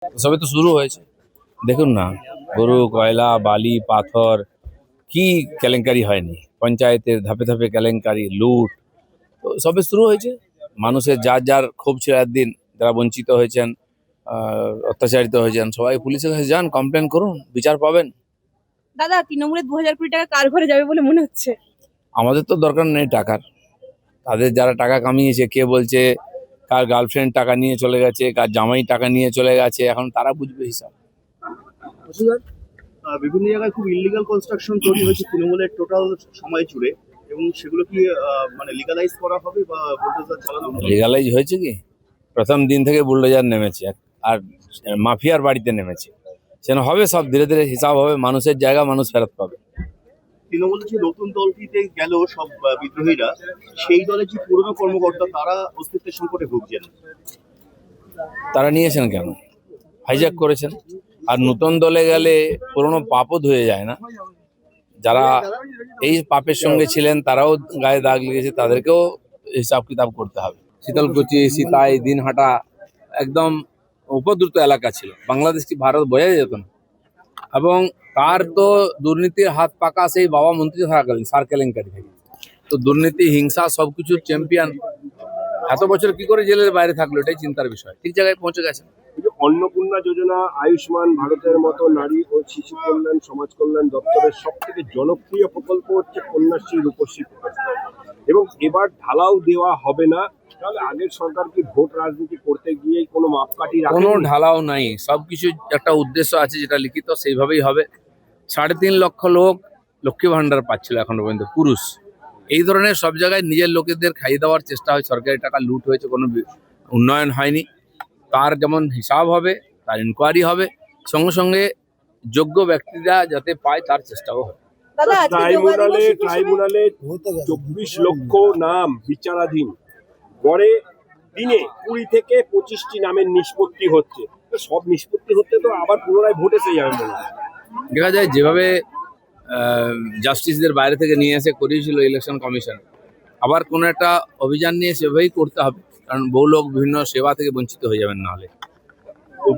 সবে তো শুরু হয়েছে। দেখুন না, গরু, কয়লা, বালি, পাথর, কি কেলেঙ্কারি হয়নি? পঞ্চায়েতের ধাপে ধাপে কেলেঙ্কারি, লুট, তো সবে শুরু হয়েছে। মানুষের যার যার ক্ষোভ ছিল একদিন, যারা বঞ্চিত হয়েছেন, অত্যাচারিত হয়েছেন, সবাই পুলিশের কাছে যান, কমপ্লেন করুন, বিচার পাবেন। দাদা, তৃণমূলের 2000 কোটি টাকা কার ঘরে যাবে বলে মনে হচ্ছে? আমাদের তো দরকার নেই টাকার। তাদের যারা টাকা কামিয়েছে, কে বলছে কার গার্লফ্রেন্ড টাকা নিয়ে চলে গেছে, কার জামাই টাকা নিয়ে চলে গেছে, এখন তারা বুঝবে হিসাব। বিভিন্ন জায়গায় খুব ইলিগাল কনস্ট্রাকশন তৈরি হয়েছে তৃণমূলের টোটাল সময় জুড়ে, এবং সেগুলো কি মানে লিগালাইজ করা হবে বা বুলডোজার চালানো হবে? লিগালাইজ হয়েছে কি? প্রথম দিন থেকে বুলডোজার নেমেছে আর মাফিয়ার বাড়িতে নেমেছে। সেন হবে, সব ধীরে ধীরে হিসাব হবে, মানুষের জায়গা মানুষ ফেরত পাবে। তৃণমূলের যে নতুন দলটিতে গেল সব বিদ্রোহীরা, সেই দলের যে পুরনো কর্মকর্তা তারা অস্তিত্বের সংকটে ভুগছেন। তারা নিয়েছেন কেন? হাইজ্যাক করেছেন। আর নতুন দলে গেলে পুরনো পাপও ধুয়ে যায় না। যারা এই পাপের সঙ্গে ছিলেন তারাও গায়ে দাগ লেগেছে, তাদেরকেও হিসাব কিতাব করতে হবে। শীতলকুচি, সিতাই, দিনহাটা একদম উপদ্রুত এলাকা ছিল। বাংলাদেশ কি ভারত বোঝা যেত না? এবং তার তো দুর্নীতির হাত পাকা সেই বাবা মন্ত্রী থাকাকালীন, সার কেলেঙ্কারি থেকে। তো দুর্নীতি, হিংসা সবকিছুর চ্যাম্পিয়ন। এত বছর কি করে জেলের বাইরে থাকলো, এটাই চিন্তার বিষয়। ঠিক জায়গায় পৌঁছে গেছে। অন্নপূর্ণা যোজনা, আয়ুষ্মান ভারতের মতো নারী ও শিশু কল্যাণ সমাজ কল্যাণ দপ্তরের সব থেকে জনপ্রিয় প্রকল্প হচ্ছে কন্যাশ্রী, রূপশ্রী প্রকল্প, এবং এবার ঢালাও দেওয়া হবে না। তাহলে আগের সরকার কি ভোট রাজনীতি করতে গিয়ে কোনো মাপকাঠি কোনো ঢালাও নাই, সবকিছু একটা উদ্দেশ্য আছে যেটা লিখিত, সেইভাবেই হবে। 3.5 লক্ষ লোক লক্ষ্মী ভান্ডার পাচ্ছিল এখনো পর্যন্ত, পুরুষ। এই ধরনের সব জায়গায় নিজের লোকেদের খাইয়ে দেওয়ার চেষ্টা হয়, সরকারি টাকা লুট হয়েছে, কোনো উন্নয়ন হয়নি। তার যেমন হিসাব হবে, তার ইনকোয়ারি হবে, সঙ্গে সঙ্গে যোগ্য ব্যক্তিরা যাতে পায় তার চেষ্টাও হবে। ট্রাইব্যুনালে 24 লক্ষ নাম বিচারাধীন, গড়ে দিনে 20 থেকে 25টি নামের নিষ্পত্তি হচ্ছে। সব নিষ্পত্তি হচ্ছে তো আবার পুনরায় ভোট এসে যাবে মনে হয়। দেখা যায় যেভাবে জাস্টিসদের বাইরে থেকে নিয়ে এসে করিয়েছিল ইলেকশন কমিশন, আবার কোনো একটা অভিযান নিয়ে সেভাবেই করতে হবে, কারণ বহু লোক বিভিন্ন সেবা থেকে বঞ্চিত হয়ে যাবেন নাহলে।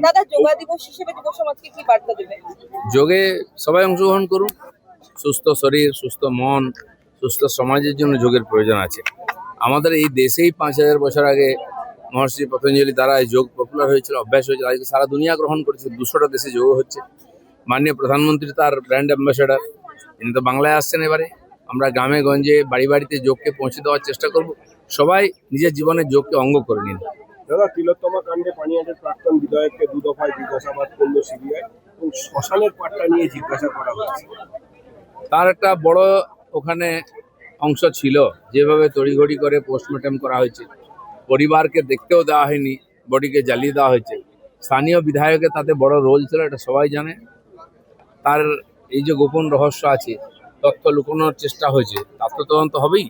দাদা, যোগা দিবস হিসেবে যুব সমাজকে কি বার্তা দেবে? যোগে সবাই অংশগ্রহণ করুন। সুস্থ শরীর, সুস্থ মন, সুস্থ সমাজের জন্য যোগের প্রয়োজন আছে। আমাদের এই দেশেই 5000 বছর আগে মহর্ষি পতঞ্জলি দ্বারা যোগ পপুলার হয়েছিল, অভ্যাস হয়েছিল। আজকে সারা দুনিয়া গ্রহণ করেছে, 200টা দেশে যোগ হচ্ছে। মাননীয় প্রধানমন্ত্রী তার ব্র্যান্ড অ্যাম্বাসেডার, তিনি তো বাংলায় আসছেন। এবারে আমরা গ্রামে গঞ্জে বাড়ি বাড়িতে যোগকে পৌঁছে দেওয়ার চেষ্টা করব। সবাই নিজের জীবনের যোগকে অঙ্গ করে নিন। দাদা, তিলোত্তমা কাণ্ডে পানিহাটির প্রাক্তন বিধায়ককে 2 দফায় জিজ্ঞাসাবাদ করলো সিবিআই, এবং শ্মশানের পাট্টা নিয়ে জিজ্ঞাসা করা হয়েছে। তার একটা বড় ওখানে অংশ ছিল, যেভাবে তড়িঘড়ি করে পোস্টমর্টেম করা হয়েছে, পরিবারকে দেখতেও দেওয়া হয়নি, বডিকে জ্বালিয়ে দেওয়া হয়েছে। স্থানীয় বিধায়কের তাতে বড় রোল ছিল, এটা সবাই জানে। তার এই যে গোপন রহস্য আছে, তথ্য লুকোনোর চেষ্টা হয়েছে, তার তো তদন্ত হবেই।